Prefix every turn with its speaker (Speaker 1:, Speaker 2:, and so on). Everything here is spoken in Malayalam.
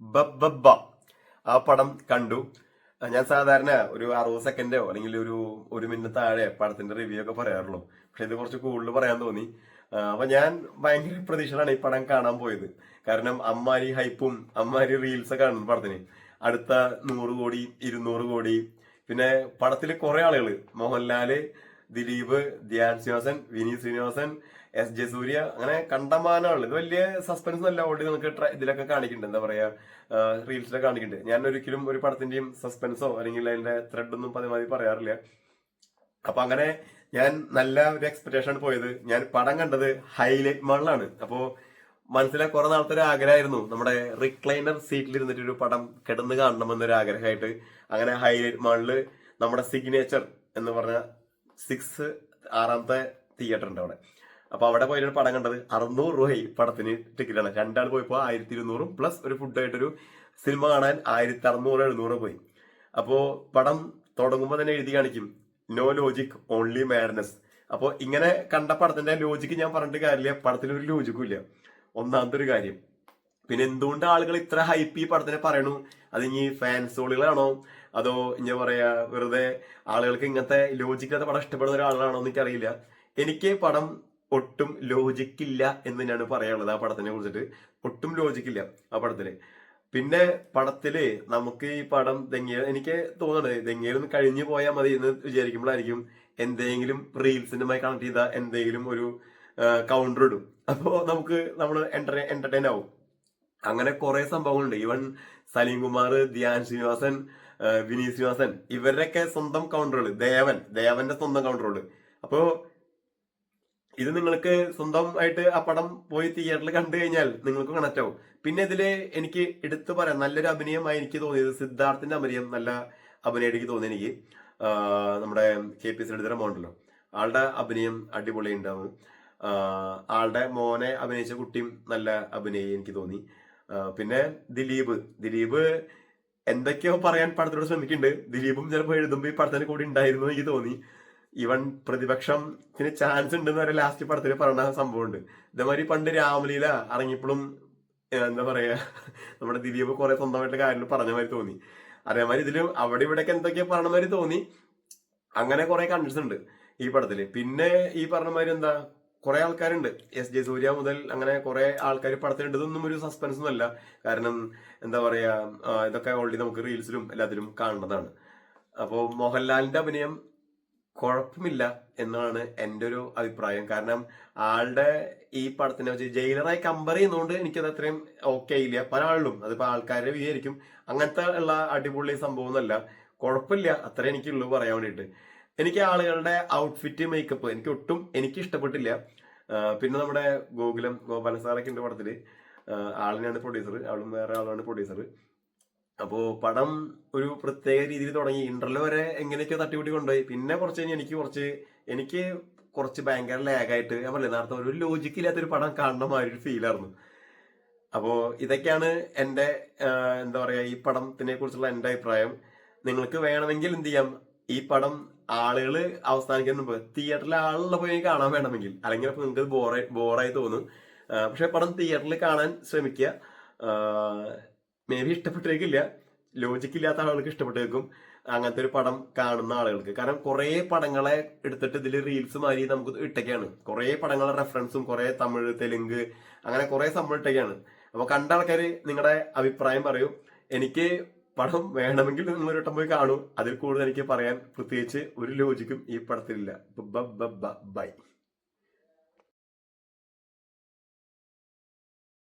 Speaker 1: ബബ്ബ ആ പടം കണ്ടു. ഞാൻ സാധാരണ ഒരു 60 സെക്കൻഡോ അല്ലെങ്കിൽ ഒരു മിനിറ്റ് താഴെ പടത്തിന്റെ റിവ്യൂ ഒക്കെ പറയാറുള്ളൂ. പക്ഷെ ഇത് കുറച്ച് കൂടുതൽ പറയാൻ തോന്നി. അപ്പൊ ഞാൻ ഭയങ്കര പ്രതീക്ഷയിലാണ് ഈ പടം കാണാൻ പോയത്. കാരണം അമ്മാരി ഹൈപ്പും അമ്മാരി റീൽസ് ഒക്കെ കാണുന്നു പടത്തിന്. അടുത്ത 100 കോടി 200 കോടി. പിന്നെ പടത്തിൽ കുറെ ആളുകൾ, മോഹൻലാല്, ദിലീപ്, ധ്യാൻ ശ്രീനിവാസൻ, വിനീത് ശ്രീനിവാസൻ, SJ സൂര്യ, അങ്ങനെ കണ്ടമാനമുള്ളു. ഇത് വലിയ സസ്പെൻസ് അല്ല. ഓൾറെഡി നമുക്ക് ഇതിലൊക്കെ കാണിക്കുന്നുണ്ട്, എന്താ പറയാ, റീൽസിലൊക്കെ കാണിക്കുന്നുണ്ട്. ഞാൻ ഒരിക്കലും ഒരു പടത്തിന്റെയും സസ്പെൻസോ അല്ലെങ്കിൽ അതിന്റെ ത്രെഡ് ഒന്നും പതിവായി പറയാറില്ല. അപ്പൊ അങ്ങനെ ഞാൻ നല്ല ഒരു എക്സ്പെക്ടേഷൻ ആണ് പോയത്. ഞാൻ പടം കണ്ടത് ഹൈലൈറ്റ് മാളിലാണ്. അപ്പോ മനസ്സിലെ കുറെ നാളത്തെ ഒരു ആഗ്രഹമായിരുന്നു നമ്മുടെ റിക്ലൈനർ സീറ്റിൽ ഇരുന്നിട്ട് ഒരു പടം കിടന്ന് കാണണമെന്നൊരു ആഗ്രഹമായിട്ട് അങ്ങനെ ഹൈലൈറ്റ് മാളില് നമ്മുടെ സിഗ്നേച്ചർ എന്ന് പറഞ്ഞ 6 തിയേറ്റർ ഉണ്ട് അവിടെ. അപ്പൊ അവിടെ പോയൊരു പടം കണ്ടത് 600 രൂപയായി പടത്തിന് ടിക്കറ്റാണ്. രണ്ടാൾ പോയപ്പോ 1200 പ്ലസ് ഒരു ഫുഡായിട്ടൊരു സിനിമ കാണാൻ 1600-1700 പോയി. അപ്പോ പടം തുടങ്ങുമ്പോൾ തന്നെ എഴുതി കാണിക്കും നോ ലോജിക് ഓൺലി മാഡ്നസ്. അപ്പോ ഇങ്ങനെ കണ്ട പടത്തിന്റെ ലോജിക്ക് ഞാൻ പറഞ്ഞിട്ട് കാര്യമില്ല, പടത്തിന് ഒരു ലോജിക്കും ഇല്ല. ഒന്നാമത്തെ ഒരു കാര്യം. പിന്നെ എന്തുകൊണ്ട് ആളുകൾ ഇത്ര ഹൈപ്പ് ഈ പടത്തിനെ പറയണു? അത് ഇനി ഫാൻസോളികളാണോ അതോ എന്താ പറയാ വെറുതെ ആളുകൾക്ക് ഇങ്ങനത്തെ ലോജിക്കാത്ത പടം ഇഷ്ടപ്പെടുന്ന ഒരാളാണോ എന്ന് എനിക്കറിയില്ല. എനിക്ക് പടം ഒട്ടും ലോജിക്കില്ല എന്ന് ഞാൻ പറയാനുള്ളത്. ആ പടത്തിനെ കുറിച്ചിട്ട് ഒട്ടും ലോജിക്കില്ല ആ പടത്തില്. പിന്നെ പടത്തില് നമുക്ക് ഈ പടം എനിക്ക് തോന്നുന്നത് ദെങ്ങിയൊന്ന് കഴിഞ്ഞു പോയാൽ മതി എന്ന് വിചാരിക്കുമ്പോഴായിരിക്കും എന്തെങ്കിലും റീൽസിനുമായി കണക്ട് ചെയ്ത എന്തെങ്കിലും ഒരു കൗണ്ടർ ഇടും. അപ്പോ നമ്മൾ എന്റർടൈൻ ആവും. അങ്ങനെ കുറെ സംഭവങ്ങളുണ്ട്. ഈവൻ സലീം കുമാർ, ധ്യാൻ ശ്രീനിവാസൻ, വിനീത് ശ്രീനിവാസൻ, ഇവരുടെയൊക്കെ സ്വന്തം കൗണ്ടറുകൾ, ദേവന്റെ സ്വന്തം കൗണ്ടറുകൾ. അപ്പോ ഇത് നിങ്ങൾക്ക് സ്വന്തമായിട്ട് ആ പടം പോയി തിയേറ്ററിൽ കണ്ടു കഴിഞ്ഞാൽ നിങ്ങൾക്ക് കണക്ട് ആവും. പിന്നെ ഇതില് എനിക്ക് എടുത്തു പറയാം, നല്ലൊരു അഭിനയമായി എനിക്ക് തോന്നിയത് സിദ്ധാർത്ഥിന്റെ അഭിനയം നല്ല അഭിനയം തോന്നി എനിക്ക്. നമ്മുടെ KP ശ്രീധരൻ ഉണ്ടല്ലോ, ആളുടെ അഭിനയം അടിപൊളി ഉണ്ടാവും. ആളുടെ മോനെ അഭിനയിച്ച കുട്ടിയും നല്ല അഭിനയം എനിക്ക് തോന്നി. പിന്നെ ദിലീപ് എന്തൊക്കെയോ പറയാൻ പടത്തിനോട് ശ്രമിക്കുന്നുണ്ട്. ദിലീപും ചിലപ്പോൾ എഴുതുമ്പോ ഈ പടത്തിന് കൂടി ഉണ്ടായിരുന്നു എനിക്ക് തോന്നി. ഈവൻ പ്രതിപക്ഷത്തിന് ചാൻസ് ഉണ്ടെന്ന് വരെ ലാസ്റ്റ് പടത്തിൽ പറഞ്ഞ സംഭവമുണ്ട്. ഇതേമാതിരി പണ്ട് രാമലീല ഇറങ്ങിയപ്പോഴും എന്താ പറയാ നമ്മുടെ ദിലീപ് കുറെ സ്വന്തമായിട്ട് കാര്യങ്ങൾ പറഞ്ഞ മാതിരി തോന്നി. അതേമാതിരി ഇതിലും അവിടെ ഇവിടെയൊക്കെ എന്തൊക്കെയോ പറഞ്ഞ മാതിരി തോന്നി. അങ്ങനെ കുറെ കണ്ടൻസ് ഉണ്ട് ഈ പടത്തില്. പിന്നെ ഈ പറഞ്ഞ മാതിരി എന്താ കുറെ ആൾക്കാരുണ്ട്, SJ സൂര്യ മുതൽ അങ്ങനെ കുറെ ആൾക്കാർ പടത്തിലുണ്ട്. ഇതൊന്നും ഒരു സസ്പെൻസ് ഒന്നും അല്ല. കാരണം എന്താ പറയാ, ഇതൊക്കെ ഓൾറെഡി നമുക്ക് റീൽസിലും എല്ലാത്തിലും കാണുന്നതാണ്. അപ്പോൾ മോഹൻലാലിന്റെ അഭിനയം കുഴപ്പമില്ല എന്നാണ് എൻ്റെ ഒരു അഭിപ്രായം. കാരണം ആളുടെ ഈ പടത്തിനെ വെച്ച് ജയിലറായി കമ്പയർ ചെയ്യുന്നതുകൊണ്ട് എനിക്കത് അത്രയും ഓക്കെ ഇല്ല. പല ആളിലും അതിപ്പോ ആൾക്കാരുടെ വിചാരിക്കും അങ്ങനത്തെ ഉള്ള അടിപൊളി സംഭവം ഒന്നല്ല. കുഴപ്പമില്ല, അത്ര എനിക്കുള്ളൂ പറയാൻ വേണ്ടിയിട്ട്. എനിക്ക് ആളുകളുടെ ഔട്ട്ഫിറ്റ്, മേക്കപ്പ് എനിക്ക് ഇഷ്ടപ്പെട്ടില്ല. പിന്നെ നമ്മുടെ ഗോപാലൻ സാറൊക്കെ ഉണ്ട് പടത്തില്. ആളിനാണ് പ്രൊഡ്യൂസർ, ആളും വേറെ ആളാണ് പ്രൊഡ്യൂസർ. അപ്പോ പടം ഒരു പ്രത്യേക രീതിയിൽ തുടങ്ങി, ഇന്റർവെൽ വരെ എങ്ങനെയൊക്കെയോ തട്ടിമുട്ടി കൊണ്ടുപോയി. പിന്നെ കുറച്ച് കഴിഞ്ഞ് എനിക്ക് കുറച്ച് ഭയങ്കര ലാഗായിട്ട്, ഞാൻ പറഞ്ഞില്ലേ നേരത്തെ, ഒരു ലോജിക്ക് ഇല്ലാത്തൊരു പടം കാണുന്ന മാതിരി ഒരു ഫീലായിരുന്നു. അപ്പോ ഇതൊക്കെയാണ് എന്റെ എന്താ പറയാ ഈ പടത്തിനെ കുറിച്ചുള്ള എന്റെ അഭിപ്രായം. നിങ്ങൾക്ക് വേണമെങ്കിൽ എന്ത് ചെയ്യാം, ഈ പടം ആളുകൾ അവസാനിക്കുന്ന മുമ്പ് തിയേറ്ററിൽ ആളുള്ള പോയി കാണാൻ വേണമെങ്കിൽ, അല്ലെങ്കിൽ അപ്പൊ നിങ്ങൾക്ക് ബോറായി തോന്നും. പക്ഷെ പടം തിയേറ്ററിൽ കാണാൻ ശ്രമിക്കുക. മേ ബി ഇഷ്ടപ്പെട്ടേക്കില്ല, ലോജിക്കില്ലാത്ത ആളുകൾക്ക് ഇഷ്ടപ്പെട്ടേക്കും അങ്ങനത്തെ ഒരു പടം കാണുന്ന ആളുകൾക്ക്. കാരണം കുറെ പടങ്ങളെ എടുത്തിട്ട് ഇതിൽ റീൽസ് മാതിരി നമുക്ക് ഇട്ടൊക്കെയാണ്. കുറെ പടങ്ങളുടെ റെഫറൻസും കുറെ തമിഴ്, തെലുങ്ക്, അങ്ങനെ കുറെ സംഭവം ഇട്ടൊക്കെയാണ്. അപ്പൊ കണ്ട ആൾക്കാർ നിങ്ങളുടെ അഭിപ്രായം പറയൂ. എനിക്ക് പടം വേണമെങ്കിൽ നിങ്ങൾ ഒരു വട്ടം പോയി കാണൂ. അതിൽ കൂടുതൽ എനിക്ക് പറയാൻ പ്രത്യേകിച്ച് ഒരു ലോജിക്കും ഈ പടത്തിലില്ല. ബൈ.